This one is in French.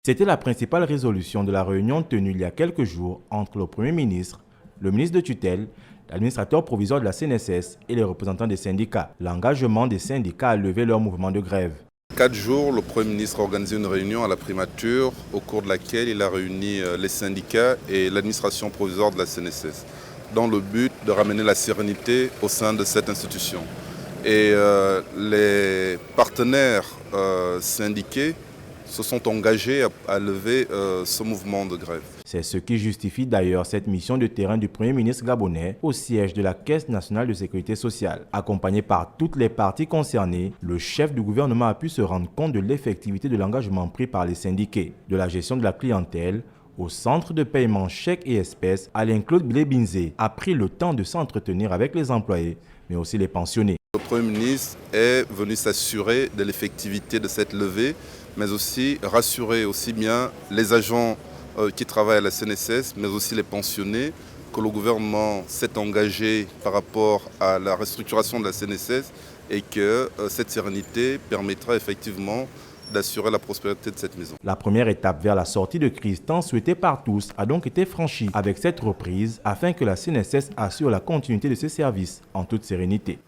C'était la principale résolution de la réunion tenue il y a quelques jours entre le Premier ministre, le ministre de tutelle, l'administrateur provisoire de la CNSS et les représentants des syndicats. L'engagement des syndicats à lever leur mouvement de grève. 4 jours, le Premier ministre a organisé une réunion à la primature au cours de laquelle il a réuni les syndicats et l'administration provisoire de la CNSS dans le but de ramener la sérénité au sein de cette institution. Et les partenaires syndiqués se sont engagés à lever ce mouvement de grève. C'est ce qui justifie d'ailleurs cette mission de terrain du Premier ministre gabonais au siège de la Caisse nationale de sécurité sociale. Accompagné par toutes les parties concernées, le chef du gouvernement a pu se rendre compte de l'effectivité de l'engagement pris par les syndiqués, de la gestion de la clientèle, au centre de paiement chèques et espèces. Alain-Claude Bilé-Binzé a pris le temps de s'entretenir avec les employés, mais aussi les pensionnés. Le Premier ministre est venu s'assurer de l'effectivité de cette levée, mais aussi rassurer aussi bien les agents qui travaillent à la CNSS, mais aussi les pensionnés, que le gouvernement s'est engagé par rapport à la restructuration de la CNSS et que cette sérénité permettra effectivement d'assurer la prospérité de cette maison. La première étape vers la sortie de crise tant souhaitée par tous a donc été franchie avec cette reprise afin que la CNSS assure la continuité de ses services en toute sérénité.